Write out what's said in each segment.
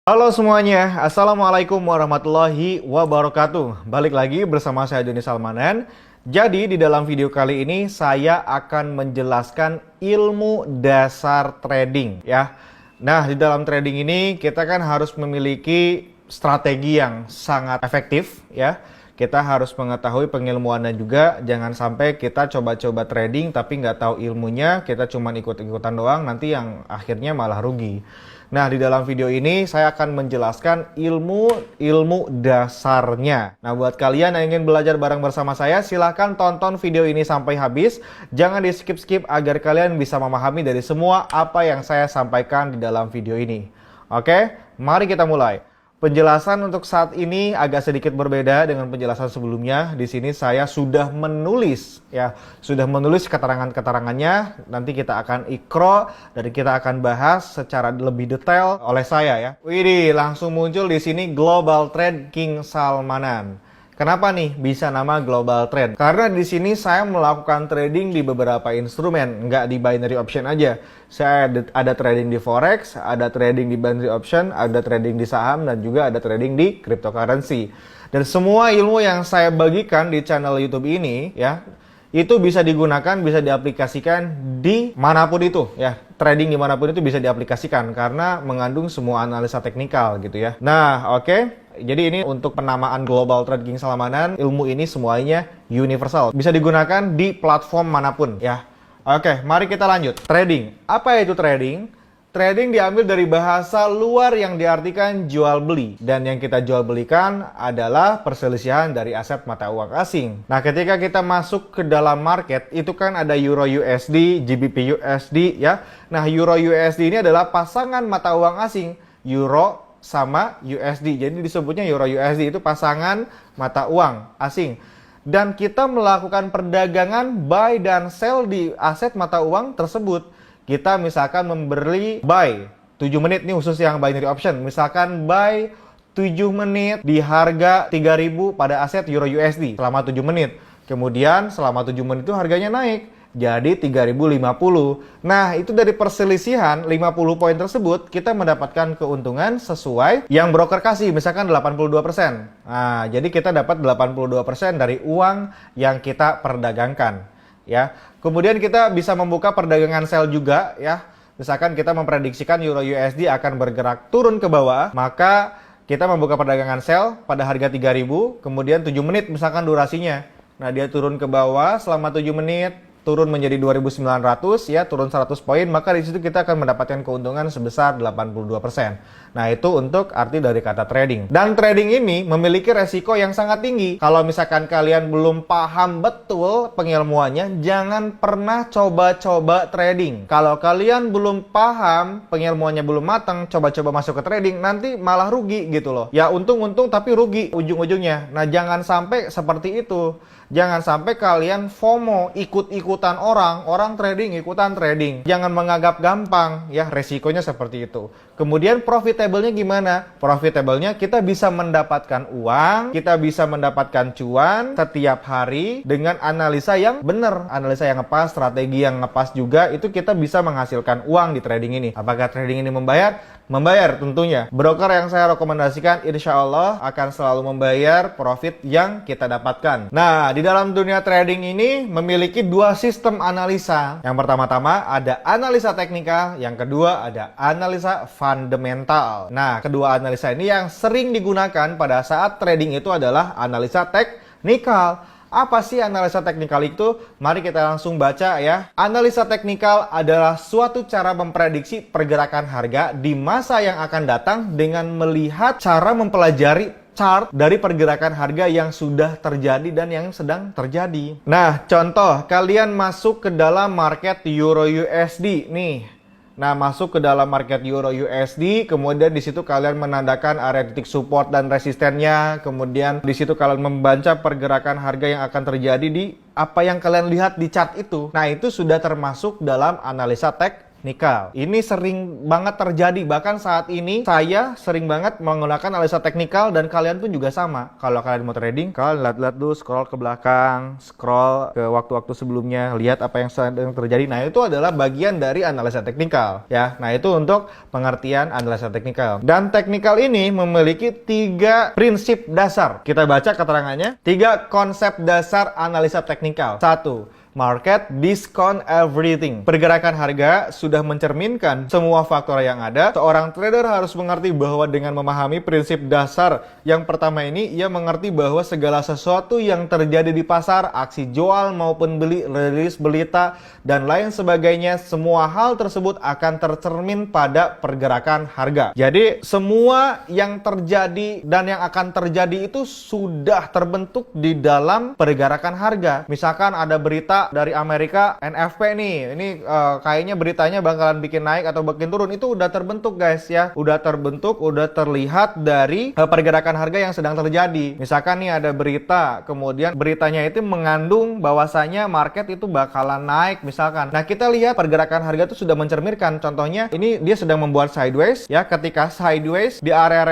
Halo semuanya, Assalamualaikum warahmatullahi wabarakatuh. Balik lagi bersama saya Doni Salmanan. Jadi di dalam video kali ini saya akan menjelaskan ilmu dasar trading ya. Nah, di dalam trading ini kita kan harus memiliki strategi yang sangat efektif ya. Kita harus mengetahui pengilmuannya juga. Jangan sampai kita coba-coba trading tapi nggak tahu ilmunya, kita cuma ikut-ikutan doang, nanti yang akhirnya malah rugi. Nah, di dalam video ini saya akan menjelaskan ilmu dasarnya. Nah, buat kalian yang ingin belajar bareng bersama saya, silahkan tonton video ini sampai habis. Jangan di skip-skip agar kalian bisa memahami dari semua apa yang saya sampaikan di dalam video ini. Oke, mari kita mulai. Penjelasan untuk saat ini agak sedikit berbeda dengan penjelasan sebelumnya. Di sini saya sudah menulis keterangan-keterangannya. Nanti kita akan ikro dan kita akan bahas secara lebih detail oleh saya ya. Widih, langsung muncul di sini Global Trade King Salmanan. Kenapa nih bisa nama Global Trade? Karena di sini saya melakukan trading di beberapa instrumen, nggak di binary option aja. Saya ada trading di forex, ada trading di binary option, ada trading di saham, dan juga ada trading di cryptocurrency. Dan semua ilmu yang saya bagikan di channel YouTube ini ya, itu bisa digunakan, bisa diaplikasikan di manapun itu ya. Trading dimanapun itu bisa diaplikasikan karena mengandung semua analisa teknikal gitu ya. Nah, oke. Jadi ini untuk penamaan Global Trade King Salmanan, ilmu ini semuanya universal. Bisa digunakan di platform manapun ya. Oke, mari kita lanjut. Trading. Apa itu trading? Trading diambil dari bahasa luar yang diartikan jual beli. Dan yang kita jual belikan adalah perselisihan dari aset mata uang asing. Nah, ketika kita masuk ke dalam market, itu kan ada Euro USD, GBP USD ya. Nah, Euro USD ini adalah pasangan mata uang asing. Euro sama USD. Jadi disebutnya Euro USD, itu pasangan mata uang asing. Dan kita melakukan perdagangan buy dan sell di aset mata uang tersebut. Kita misalkan membeli buy 7 menit nih, khusus yang binary option. Misalkan buy 7 menit di harga 3.000 pada aset Euro USD selama 7 menit. Kemudian selama 7 menit itu harganya naik jadi 3.050. Nah, itu dari perselisihan 50 poin tersebut kita mendapatkan keuntungan sesuai yang broker kasih, misalkan 82%. Nah, jadi kita dapat 82% dari uang yang kita perdagangkan ya. Kemudian kita bisa membuka perdagangan sell juga ya. Misalkan kita memprediksikan Euro USD akan bergerak turun ke bawah, maka kita membuka perdagangan sell pada harga 3.000, kemudian 7 menit misalkan durasinya. Nah, dia turun ke bawah selama 7 menit, turun menjadi 2.900 ya, turun 100 poin, maka di situ kita akan mendapatkan keuntungan sebesar 82%. Nah, itu untuk arti dari kata trading. Dan trading ini memiliki resiko yang sangat tinggi. Kalau misalkan kalian belum paham betul pengilmuannya, jangan pernah coba-coba trading. Kalau kalian belum paham, pengilmuannya belum matang, coba-coba masuk ke trading, nanti malah rugi gitu loh. Ya untung-untung tapi rugi ujung-ujungnya. Nah, jangan sampai seperti itu. Jangan sampai kalian FOMO, ikut-ikutan orang trading, ikutan trading. Jangan menganggap gampang, ya resikonya seperti itu. Kemudian profitable-nya gimana? Profitable-nya kita bisa mendapatkan uang, kita bisa mendapatkan cuan setiap hari dengan analisa yang benar. Analisa yang ngepas, strategi yang ngepas juga, itu kita bisa menghasilkan uang di trading ini. Apakah trading ini membayar? Membayar tentunya. Broker yang saya rekomendasikan insya Allah akan selalu membayar profit yang kita dapatkan. Nah, di dalam dunia trading ini memiliki dua sistem analisa. Yang pertama-tama ada analisa teknikal, yang kedua ada analisa fundamental. Nah, kedua analisa ini yang sering digunakan pada saat trading itu adalah analisa teknikal. Apa sih analisa teknikal itu? Mari kita langsung baca ya. Analisa teknikal adalah suatu cara memprediksi pergerakan harga di masa yang akan datang dengan melihat cara mempelajari chart dari pergerakan harga yang sudah terjadi dan yang sedang terjadi. Nah, contoh, kalian masuk ke dalam market Euro USD nih. Nah, masuk ke dalam market Euro USD, kemudian di situ kalian menandakan area titik support dan resistennya, kemudian di situ kalian membaca pergerakan harga yang akan terjadi di apa yang kalian lihat di chart itu. Nah, itu sudah termasuk dalam analisa teknikal. teknikal. Ini sering banget terjadi, bahkan saat ini saya sering banget menggunakan analisa teknikal dan kalian pun juga sama. Kalau kalian mau trading, kalian lihat-lihat dulu, scroll ke belakang, scroll ke waktu-waktu sebelumnya, lihat apa yang sedang terjadi. Nah, itu adalah bagian dari analisa teknikal ya. Nah, itu untuk pengertian analisa teknikal. Dan teknikal ini memiliki 3 prinsip dasar. Kita baca keterangannya. 3 konsep dasar analisa teknikal. 1. Market discount everything. Pergerakan harga sudah mencerminkan semua faktor yang ada. Seorang trader harus mengerti bahwa dengan memahami prinsip dasar yang pertama ini, ia mengerti bahwa segala sesuatu yang terjadi di pasar, aksi jual maupun beli, rilis berita, dan lain sebagainya, semua hal tersebut akan tercermin pada pergerakan harga. Jadi, semua yang terjadi dan yang akan terjadi itu sudah terbentuk di dalam pergerakan harga. Misalkan ada berita dari Amerika, NFP nih, ini kayaknya beritanya bakalan bikin naik atau bikin turun, itu udah terbentuk guys ya, udah terbentuk, udah terlihat dari pergerakan harga yang sedang terjadi. Misalkan nih ada berita, kemudian beritanya itu mengandung bahwasanya market itu bakalan naik misalkan. Nah, kita lihat pergerakan harga itu sudah mencerminkan, contohnya ini dia sedang membuat sideways ya, ketika sideways di area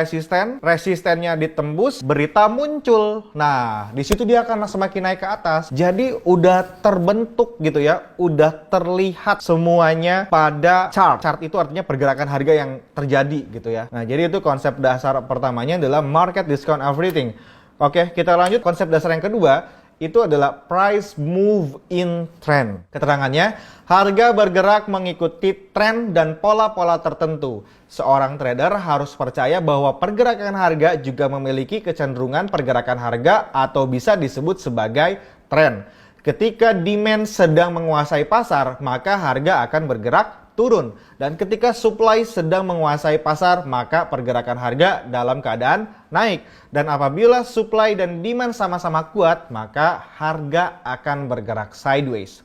resistennya ditembus, berita muncul. Nah, di situ dia akan semakin naik ke atas. Jadi udah terbentuk gitu ya, udah terlihat semuanya pada chart. Chart itu artinya pergerakan harga yang terjadi gitu ya. Nah, jadi itu konsep dasar pertamanya adalah market discount everything. Oke, kita lanjut. Konsep dasar yang kedua itu adalah price move in trend. Keterangannya, harga bergerak mengikuti tren dan pola-pola tertentu. Seorang trader harus percaya bahwa pergerakan harga juga memiliki kecenderungan pergerakan harga atau bisa disebut sebagai tren. Ketika demand sedang menguasai pasar, maka harga akan bergerak turun. Dan ketika supply sedang menguasai pasar, maka pergerakan harga dalam keadaan naik. Dan apabila supply dan demand sama-sama kuat, maka harga akan bergerak sideways.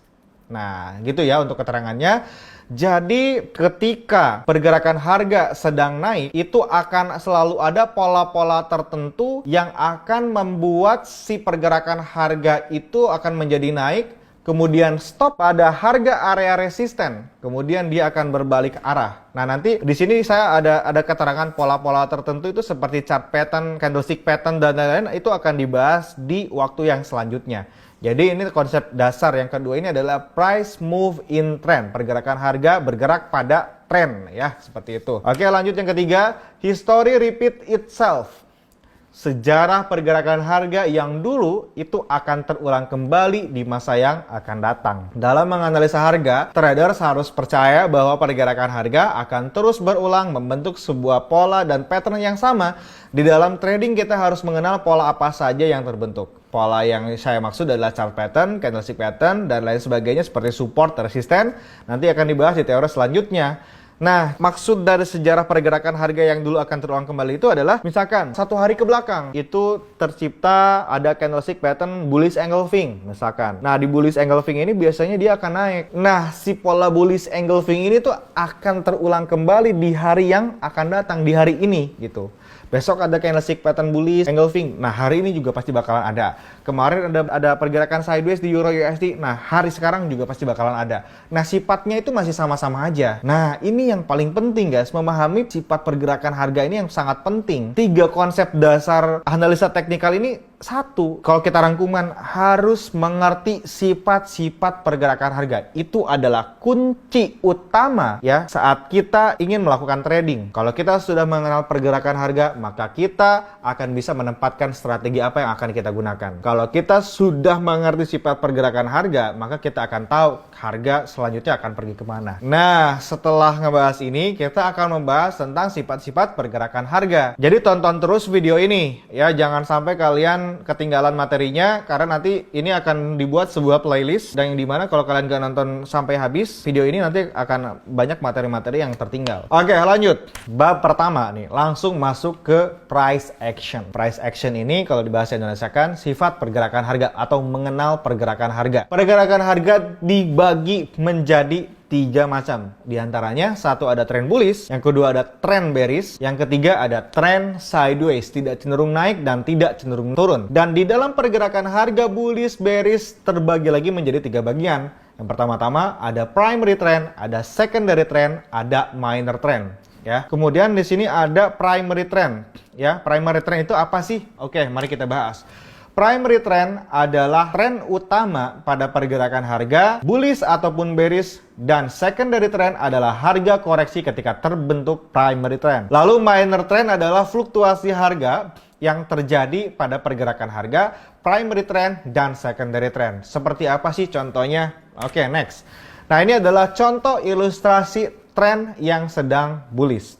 Nah, gitu ya untuk keterangannya. Jadi ketika pergerakan harga sedang naik, itu akan selalu ada pola-pola tertentu yang akan membuat si pergerakan harga itu akan menjadi naik, kemudian stop pada harga area resisten, kemudian dia akan berbalik arah. Nah, nanti di sini saya ada keterangan pola-pola tertentu itu seperti chart pattern, candlestick pattern, dan lain-lain, itu akan dibahas di waktu yang selanjutnya. Jadi ini konsep dasar yang kedua ini adalah price move in trend. Pergerakan harga bergerak pada tren ya, seperti itu. Oke, lanjut yang ketiga, history repeat itself. Sejarah pergerakan harga yang dulu itu akan terulang kembali di masa yang akan datang. Dalam menganalisa harga, traders harus percaya bahwa pergerakan harga akan terus berulang membentuk sebuah pola dan pattern yang sama. Di dalam trading kita harus mengenal pola apa saja yang terbentuk. Pola yang saya maksud adalah chart pattern, candlestick pattern, dan lain sebagainya seperti support, resisten. Nanti akan dibahas di teori selanjutnya. Nah, maksud dari sejarah pergerakan harga yang dulu akan terulang kembali itu adalah misalkan 1 hari ke belakang itu tercipta ada candlestick pattern bullish engulfing misalkan. Nah, di bullish engulfing ini biasanya dia akan naik. Nah, si pola bullish engulfing ini tuh akan terulang kembali di hari yang akan datang, di hari ini gitu. Besok ada candlestick pattern bullish engulfing. Nah, hari ini juga pasti bakalan ada. Kemarin ada pergerakan sideways di Euro USD. Nah, hari sekarang juga pasti bakalan ada. Nah, sifatnya itu masih sama-sama aja. Nah, ini yang paling penting guys, memahami sifat pergerakan harga ini yang sangat penting. 3 konsep dasar analisa teknikal ini. 1, kalau kita rangkuman, harus mengerti sifat-sifat pergerakan harga. Itu adalah kunci utama ya saat kita ingin melakukan trading. Kalau kita sudah mengenal pergerakan harga, maka kita akan bisa menempatkan strategi apa yang akan kita gunakan. Kalau kita sudah mengerti sifat pergerakan harga, maka kita akan tahu harga selanjutnya akan pergi kemana. Nah, setelah ngebahas ini, kita akan membahas tentang sifat-sifat pergerakan harga. Jadi tonton terus video ini ya, jangan sampai kalian ketinggalan materinya, karena nanti ini akan dibuat sebuah playlist dan yang dimana kalau kalian gak nonton sampai habis video ini nanti akan banyak materi-materi yang tertinggal. Oke, lanjut. Bab pertama nih, langsung masuk ke price action. Price action ini kalau dibahasa Indonesia kan sifat pergerakan harga atau mengenal pergerakan harga. Pergerakan harga dibagi menjadi 3 macam. Di antaranya, 1 ada tren bullish, yang kedua ada tren bearish, yang ketiga ada tren sideways, tidak cenderung naik dan tidak cenderung turun. Dan di dalam pergerakan harga bullish, bearish terbagi lagi menjadi 3 bagian. Yang pertama-tama ada primary trend, ada secondary trend, ada minor trend. Ya, kemudian di sini ada primary trend. Ya, primary trend itu apa sih? Oke, mari kita bahas. Primary trend adalah tren utama pada pergerakan harga, bullish ataupun bearish, dan secondary trend adalah harga koreksi ketika terbentuk primary trend. Lalu minor trend adalah fluktuasi harga yang terjadi pada pergerakan harga, primary trend, dan secondary trend. Seperti apa sih contohnya? Oke, next. Nah, ini adalah contoh ilustrasi tren yang sedang bullish.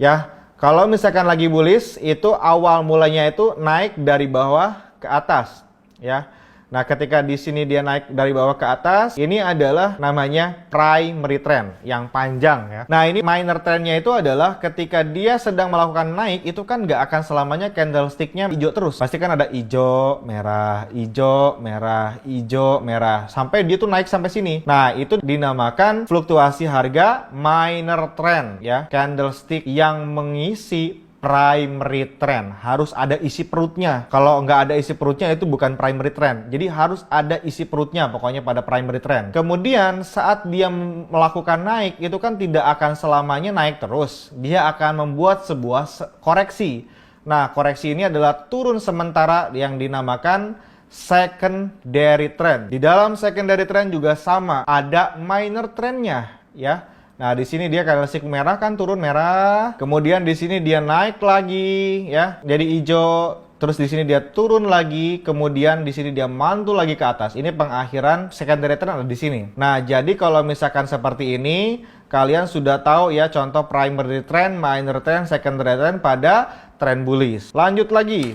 Ya, kalau misalkan lagi bullish, itu awal mulanya itu naik dari bawah ke atas, ya. Nah, ketika di sini dia naik dari bawah ke atas, ini adalah namanya primary trend yang panjang, ya. Nah, ini minor trendnya itu adalah ketika dia sedang melakukan naik, itu kan nggak akan selamanya candlesticknya hijau terus. Pasti kan ada hijau, merah, hijau, merah, hijau, merah, sampai dia tuh naik sampai sini. Nah, itu dinamakan fluktuasi harga minor trend, ya. Candlestick yang mengisi primary trend, harus ada isi perutnya. Kalau nggak ada isi perutnya itu bukan primary trend. Jadi harus ada isi perutnya pokoknya pada primary trend. Kemudian saat dia melakukan naik, itu kan tidak akan selamanya naik terus. Dia akan membuat sebuah koreksi. Nah, koreksi ini adalah turun sementara yang dinamakan secondary trend. Di dalam secondary trend juga sama, ada minor trendnya, ya. Nah, di sini dia candlestick merah kan turun merah. Kemudian di sini dia naik lagi, ya. Jadi hijau. Terus di sini dia turun lagi. Kemudian di sini dia mantul lagi ke atas. Ini pengakhiran secondary trend ada di sini. Nah, jadi kalau misalkan seperti ini, kalian sudah tahu ya contoh primary trend, minor trend, secondary trend pada trend bullish. Lanjut lagi.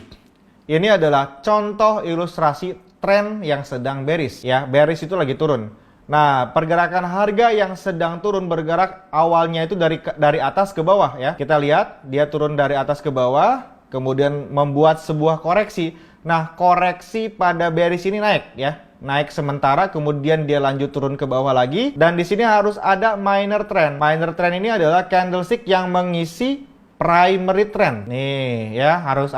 Ini adalah contoh ilustrasi tren yang sedang bearish, ya. Bearish itu lagi turun. Nah, pergerakan harga yang sedang turun bergerak awalnya itu dari atas ke bawah, ya. Kita lihat dia turun dari atas ke bawah, kemudian membuat sebuah koreksi. Nah, koreksi pada bearish ini naik, ya. Naik sementara, kemudian dia lanjut turun ke bawah lagi, dan di sini harus ada minor trend. Minor trend ini adalah candlestick yang mengisi primary trend. Nih, ya, harus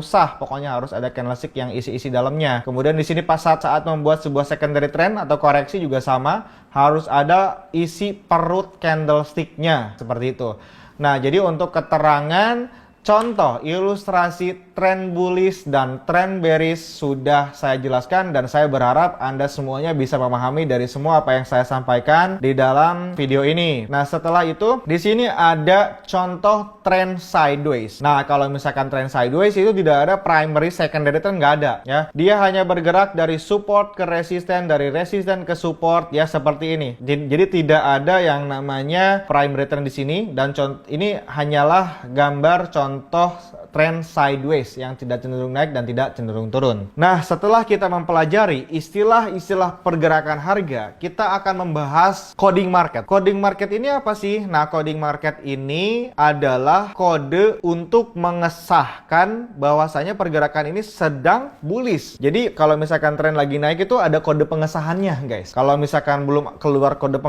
sah. Pokoknya harus ada candlestick yang isi-isi dalamnya. Kemudian di sini pas saat membuat sebuah secondary trend atau koreksi juga sama, harus ada isi perut candlesticknya seperti itu. Nah, jadi untuk keterangan contoh ilustrasi tren bullish dan tren bearish sudah saya jelaskan, dan saya berharap Anda semuanya bisa memahami dari semua apa yang saya sampaikan di dalam video ini. Nah, setelah itu di sini ada contoh tren sideways. Nah, kalau misalkan tren sideways itu tidak ada primary, secondary trend, nggak ada, ya. Dia hanya bergerak dari support ke resisten, dari resisten ke support, ya, seperti ini. Jadi tidak ada yang namanya primary trend di sini, dan ini hanyalah gambar contoh tren sideways yang tidak cenderung naik dan tidak cenderung turun. Nah, setelah kita mempelajari istilah-istilah pergerakan harga, kita akan membahas coding market. Coding market ini apa sih? Nah, coding market ini adalah kode untuk mengesahkan bahwasanya pergerakan ini sedang bullish. Jadi, kalau misalkan tren lagi naik itu ada kode pengesahannya, guys. Kalau misalkan belum keluar kode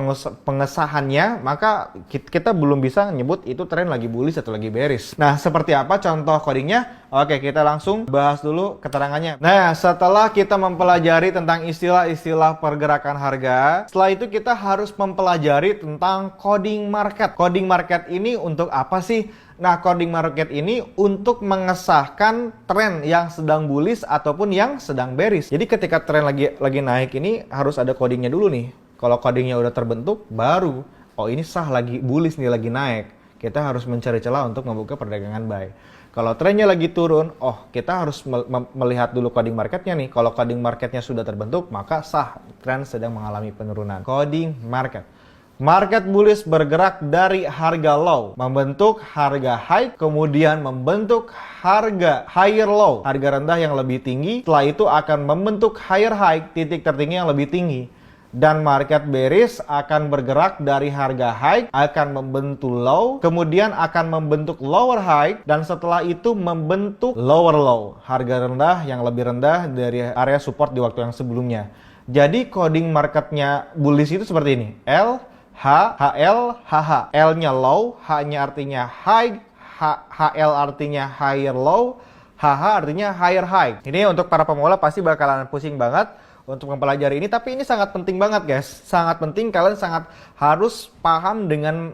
pengesahannya, maka kita belum bisa nyebut itu tren lagi bullish atau lagi bearish. Nah, seperti apa contoh codingnya? Oke, kita langsung bahas dulu keterangannya. Nah, setelah kita mempelajari tentang istilah-istilah pergerakan harga, setelah itu kita harus mempelajari tentang coding market. Coding market ini untuk apa sih? Nah, coding market ini untuk mengesahkan tren yang sedang bullish ataupun yang sedang bearish. Jadi ketika tren lagi naik ini harus ada codingnya dulu nih. Kalau codingnya udah terbentuk, baru oh ini sah lagi bullish nih, lagi naik. Kita harus mencari celah untuk membuka perdagangan buy. Kalau trennya lagi turun, kita harus melihat dulu coding marketnya nih. Kalau coding marketnya sudah terbentuk, maka sah tren sedang mengalami penurunan. Coding market. Market bullish bergerak dari harga low, membentuk harga high, kemudian membentuk harga higher low, harga rendah yang lebih tinggi. Setelah itu akan membentuk higher high, titik tertinggi yang lebih tinggi. Dan market bearish akan bergerak dari harga high, akan membentuk low, kemudian akan membentuk lower high, dan setelah itu membentuk lower low, harga rendah yang lebih rendah dari area support di waktu yang sebelumnya. Jadi coding marketnya bullish itu seperti ini. L, H, HL, HH. L-nya low, H-nya artinya high, HL artinya higher low, HH artinya higher high. Ini untuk para pemula pasti bakalan pusing banget untuk mempelajari ini, tapi ini sangat penting banget guys. Sangat penting, kalian sangat harus paham dengan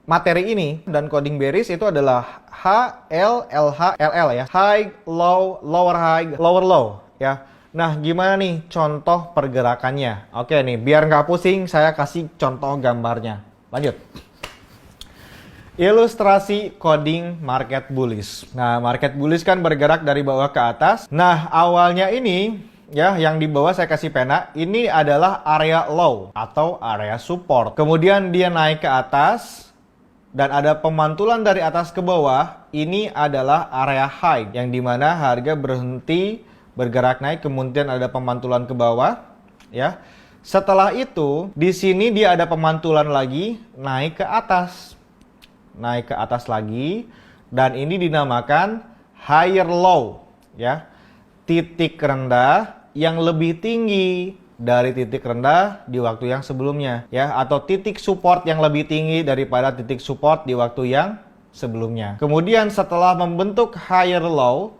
materi ini. Dan coding bearish itu adalah HLLHLL ya. High, low, lower high, lower low ya. Nah, gimana nih contoh pergerakannya? Oke nih, biar nggak pusing, saya kasih contoh gambarnya. Lanjut. Ilustrasi coding market bullish. Nah, market bullish kan bergerak dari bawah ke atas. Nah, awalnya ini ya, yang di bawah saya kasih pena, ini adalah area low atau area support. Kemudian dia naik ke atas dan ada pemantulan dari atas ke bawah. Ini adalah area high yang dimana harga berhenti bergerak naik, kemudian ada pemantulan ke bawah ya. Setelah itu di sini dia ada pemantulan lagi naik ke atas. Naik ke atas lagi, dan ini dinamakan higher low ya. Titik rendah yang lebih tinggi dari titik rendah di waktu yang sebelumnya ya, atau titik support yang lebih tinggi daripada titik support di waktu yang sebelumnya. Kemudian setelah membentuk higher low,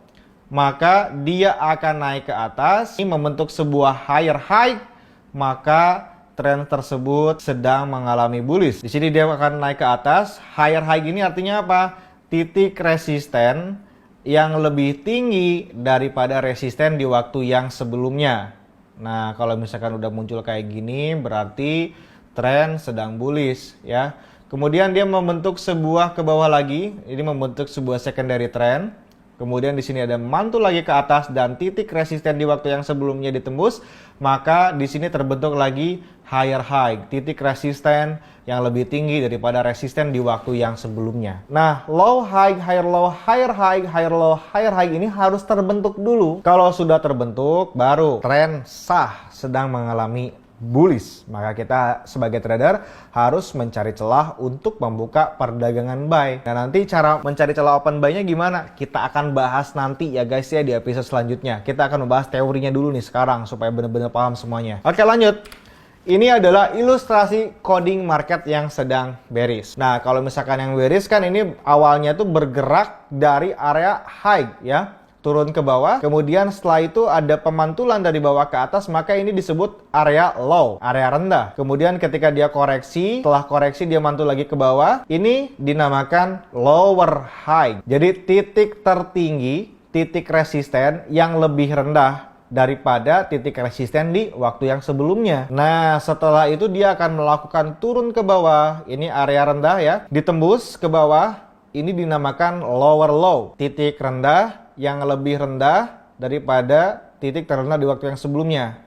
maka dia akan naik ke atas, ini membentuk sebuah higher high, maka tren tersebut sedang mengalami bullish. Di sini dia akan naik ke atas. Higher high ini artinya apa? Titik resisten yang lebih tinggi daripada resisten di waktu yang sebelumnya. Nah, kalau misalkan udah muncul kayak gini, berarti tren sedang bullish ya. Kemudian dia membentuk sebuah ke bawah lagi. Ini membentuk sebuah secondary trend. Kemudian di sini ada mantul lagi ke atas dan titik resisten di waktu yang sebelumnya ditembus, maka di sini terbentuk lagi higher high, titik resisten yang lebih tinggi daripada resisten di waktu yang sebelumnya. Nah, low high, higher low, higher high, higher low, higher high ini harus terbentuk dulu. Kalau sudah terbentuk, baru tren sah sedang mengalami bullish. Maka kita sebagai trader harus mencari celah untuk membuka perdagangan buy. Nah, nanti cara mencari celah open buy-nya gimana? Kita akan bahas nanti ya guys ya di episode selanjutnya. Kita akan membahas teorinya dulu nih sekarang supaya benar-benar paham semuanya. Oke, lanjut. Ini adalah ilustrasi coding market yang sedang bearish. Nah, kalau misalkan yang bearish kan ini awalnya tuh bergerak dari area high ya, turun ke bawah, kemudian setelah itu ada pemantulan dari bawah ke atas, maka ini disebut area low, area rendah. Kemudian ketika dia koreksi, setelah koreksi dia mantul lagi ke bawah, ini dinamakan lower high. Jadi titik tertinggi, titik resisten yang lebih rendah daripada titik resisten di waktu yang sebelumnya. Nah, setelah itu dia akan melakukan turun ke bawah, ini area rendah ya, ditembus ke bawah, ini dinamakan lower low, titik rendah yang lebih rendah daripada titik terendah di waktu yang sebelumnya.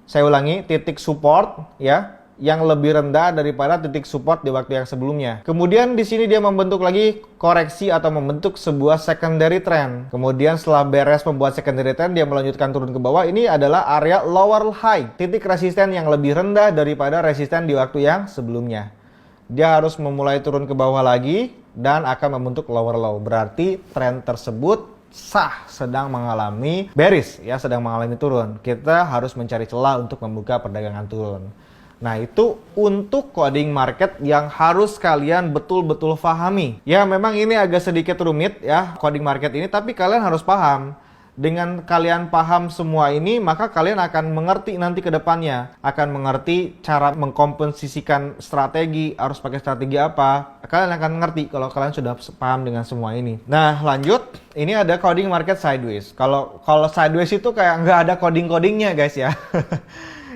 Saya ulangi, titik support ya yang lebih rendah daripada titik support di waktu yang sebelumnya. Kemudian di sini dia membentuk lagi koreksi atau membentuk sebuah secondary trend. Kemudian setelah beres membuat secondary trend, dia melanjutkan turun ke bawah. Ini adalah area lower high, titik resisten yang lebih rendah daripada resisten di waktu yang sebelumnya. Dia harus memulai turun ke bawah lagi dan akan membentuk lower low. Berarti tren tersebut sah sedang mengalami bearish ya, sedang mengalami turun. Kita harus mencari celah untuk membuka perdagangan turun. Nah, itu untuk coding market yang harus kalian betul-betul pahami. Ya, memang ini agak sedikit rumit ya coding market ini, tapi kalian harus paham. Dengan kalian paham semua ini, maka kalian akan mengerti nanti ke depannya. Akan mengerti cara mengkomposisikan strategi, harus pakai strategi apa. Kalian akan mengerti kalau kalian sudah paham dengan semua ini. Nah, lanjut. Ini ada coding market sideways. Kalau sideways itu kayak nggak ada coding-codingnya guys ya.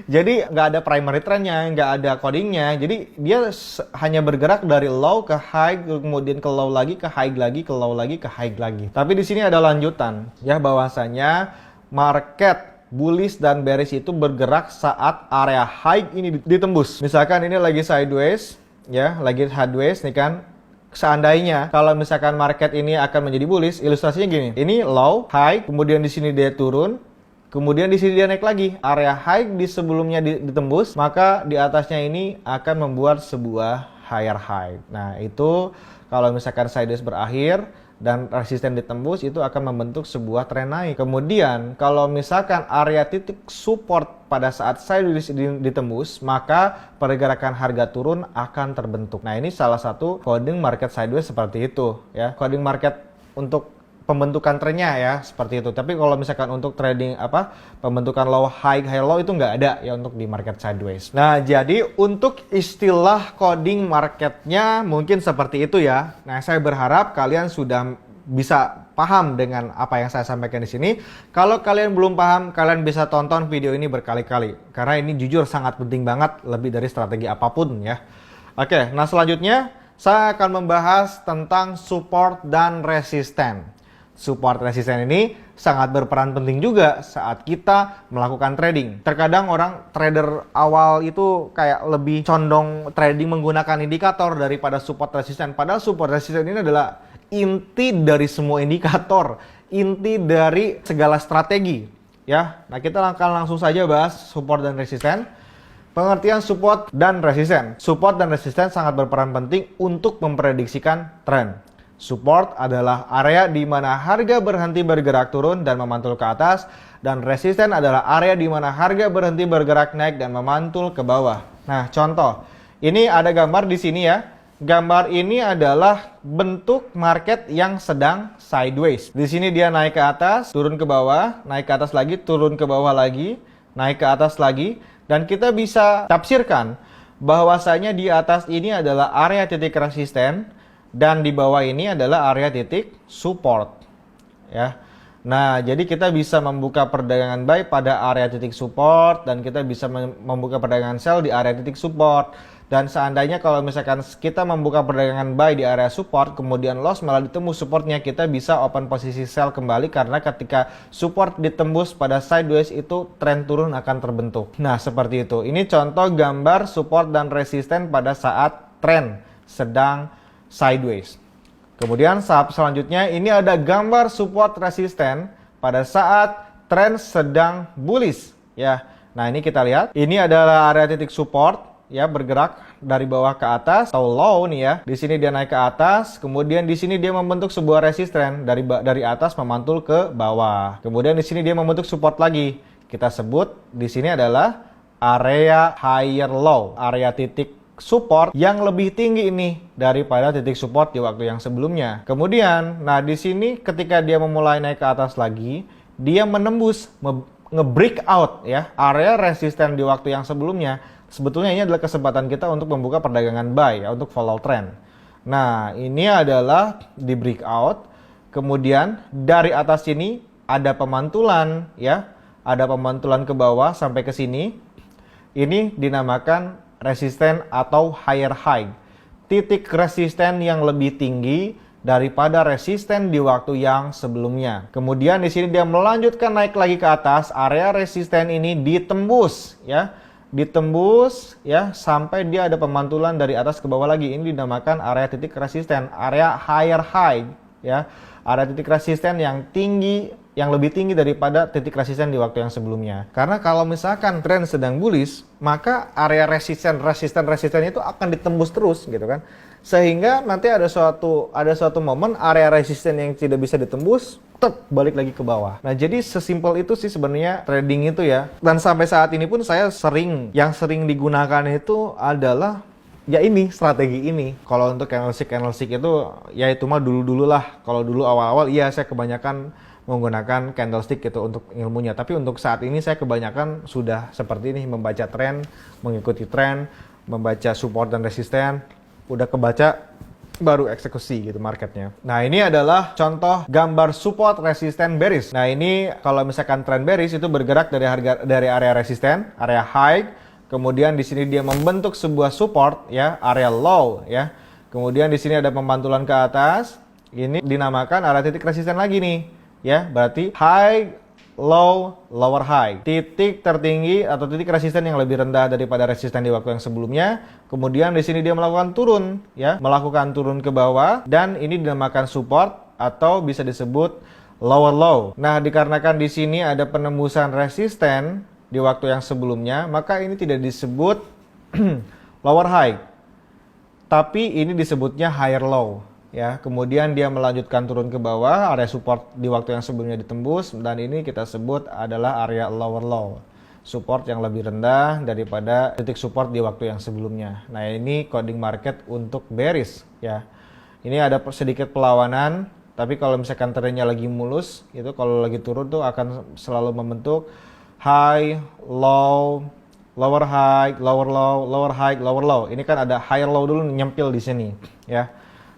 Jadi nggak ada primary trendnya, nggak ada codingnya. Jadi dia hanya bergerak dari low ke high, kemudian ke low lagi, ke high lagi, ke low lagi, ke high lagi. Tapi di sini ada lanjutan ya, bahwasanya market bullish dan bearish itu bergerak saat area high ini ditembus. Misalkan ini lagi sideways ya, lagi sideways nih kan. Seandainya kalau misalkan market ini akan menjadi bullish, ilustrasinya gini. Ini low, high, kemudian di sini dia turun. Kemudian di sini dia naik lagi, area high di sebelumnya ditembus, maka di atasnya ini akan membuat sebuah higher high. Nah, itu kalau misalkan sideways berakhir dan resisten ditembus, itu akan membentuk sebuah tren naik. Kemudian kalau misalkan area titik support pada saat sideways ditembus, maka pergerakan harga turun akan terbentuk. Nah, ini salah satu coding market sideways seperti itu ya. Coding market untuk pembentukan trennya ya, seperti itu. Tapi kalau misalkan untuk trading pembentukan low high low itu nggak ada ya untuk di market sideways. Nah, jadi untuk istilah coding marketnya mungkin seperti itu ya. Nah, saya berharap kalian sudah bisa paham dengan apa yang saya sampaikan di sini. Kalau kalian belum paham, kalian bisa tonton video ini berkali-kali karena ini jujur sangat penting banget, lebih dari strategi apapun ya. Oke, nah selanjutnya saya akan membahas tentang support dan resisten. Support resisten ini sangat berperan penting juga saat kita melakukan trading. Terkadang orang trader awal itu kayak lebih condong trading menggunakan indikator daripada support resisten. Padahal support resisten ini adalah inti dari semua indikator, inti dari segala strategi ya. Nah, kita akan langsung saja bahas support dan resisten. Pengertian support dan resisten. Support dan resisten sangat berperan penting untuk memprediksikan tren. Support adalah area di mana harga berhenti bergerak turun dan memantul ke atas, dan resisten adalah area di mana harga berhenti bergerak naik dan memantul ke bawah. Nah, contoh. Ini ada gambar di sini ya. Gambar ini adalah bentuk market yang sedang sideways. Di sini dia naik ke atas, turun ke bawah, naik ke atas lagi, turun ke bawah lagi, naik ke atas lagi. Dan kita bisa tafsirkan bahwasanya di atas ini adalah area titik resisten dan di bawah ini adalah area titik support. Ya. Nah, jadi kita bisa membuka perdagangan buy pada area titik support dan kita bisa membuka perdagangan sell di area titik support. Dan seandainya kalau misalkan kita membuka perdagangan buy di area support, kemudian loss malah ditembus supportnya, kita bisa open posisi sell kembali karena ketika support ditembus pada sideways itu tren turun akan terbentuk. Nah, seperti itu. Ini contoh gambar support dan resisten pada saat tren sedang sideways. Kemudian selanjutnya ini ada gambar support resisten pada saat tren sedang bullish ya. Nah, ini kita lihat. Ini adalah area titik support ya, bergerak dari bawah ke atas atau low nih ya. Di sini dia naik ke atas, kemudian di sini dia membentuk sebuah resisten dari atas memantul ke bawah. Kemudian di sini dia membentuk support lagi. Kita sebut di sini adalah area higher low, area titik support yang lebih tinggi ini daripada titik support di waktu yang sebelumnya. Kemudian, nah di sini ketika dia memulai naik ke atas lagi, dia menembus nge-break out ya area resisten di waktu yang sebelumnya. Sebetulnya ini adalah kesempatan kita untuk membuka perdagangan buy ya, untuk follow trend. Nah, ini adalah di breakout. Kemudian dari atas sini ada pemantulan ya, ada pemantulan ke bawah sampai ke sini. Ini dinamakan resisten atau higher high. Titik resisten yang lebih tinggi daripada resisten di waktu yang sebelumnya. Kemudian di sini dia melanjutkan naik lagi ke atas, area resisten ini ditembus ya. Ditembus ya sampai dia ada pemantulan dari atas ke bawah lagi. Ini dinamakan area titik resisten, area higher high ya. Area titik resisten yang tinggi, yang lebih tinggi daripada titik resisten di waktu yang sebelumnya. Karena kalau misalkan tren sedang bullish, maka area resisten itu akan ditembus terus gitu kan. Sehingga nanti ada suatu momen area resisten yang tidak bisa ditembus balik lagi ke bawah. Nah, jadi sesimpel itu sih sebenarnya trading itu ya. Dan sampai saat ini pun saya yang sering digunakan itu adalah ya ini, strategi ini. Kalau untuk candlestick itu ya itu mah dulu-dulu lah. Kalau dulu awal-awal iya saya kebanyakan menggunakan candlestick gitu untuk ilmunya. Tapi untuk saat ini saya kebanyakan sudah seperti ini, membaca tren, mengikuti tren, membaca support dan resisten. Udah kebaca baru eksekusi gitu marketnya. Nah, ini adalah contoh gambar support resisten bearish. Nah, ini kalau misalkan tren bearish itu bergerak dari area resisten, area high, kemudian di sini dia membentuk sebuah support ya, area low ya. Kemudian di sini ada pemantulan ke atas. Ini dinamakan area titik resisten lagi nih ya. Berarti high, low, lower high. Titik tertinggi atau titik resisten yang lebih rendah daripada resisten di waktu yang sebelumnya. Kemudian di sini dia melakukan turun ya, melakukan turun ke bawah, dan ini dinamakan support atau bisa disebut lower low. Nah, dikarenakan di sini ada penembusan resisten di waktu yang sebelumnya, maka ini tidak disebut lower high. Tapi ini disebutnya higher low. Ya, kemudian dia melanjutkan turun ke bawah, area support di waktu yang sebelumnya ditembus, dan ini kita sebut adalah area lower low. Support yang lebih rendah daripada titik support di waktu yang sebelumnya. Nah, ini coding market untuk bearish ya. Ini ada sedikit perlawanan Tapi kalau misalkan trennya lagi mulus, itu kalau lagi turun tuh akan selalu membentuk high, low, lower high, lower low, lower high, lower low. Ini kan ada higher low dulu nyempil di sini, ya.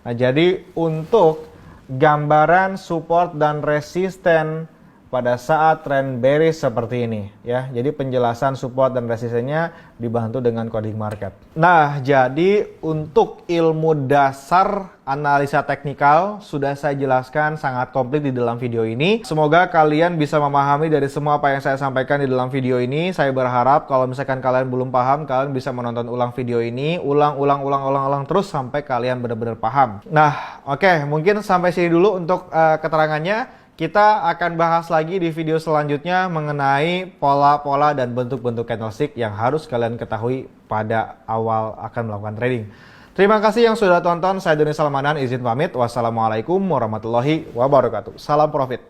Nah, jadi untuk gambaran support dan resisten pada saat trend bearish seperti ini, ya. Jadi penjelasan support dan resistennya dibantu dengan coding market. Nah, jadi untuk ilmu dasar analisa teknikal sudah saya jelaskan sangat komplit di dalam video ini. Semoga kalian bisa memahami dari semua apa yang saya sampaikan di dalam video ini. Saya berharap kalau misalkan kalian belum paham, kalian bisa menonton ulang video ini, ulang terus sampai kalian benar-benar paham. Nah, oke, mungkin sampai sini dulu untuk keterangannya. Kita akan bahas lagi di video selanjutnya mengenai pola-pola dan bentuk-bentuk candlestick yang harus kalian ketahui pada awal akan melakukan trading. Terima kasih yang sudah tonton. Saya Doni Salmanan, izin pamit. Wassalamualaikum warahmatullahi wabarakatuh. Salam profit.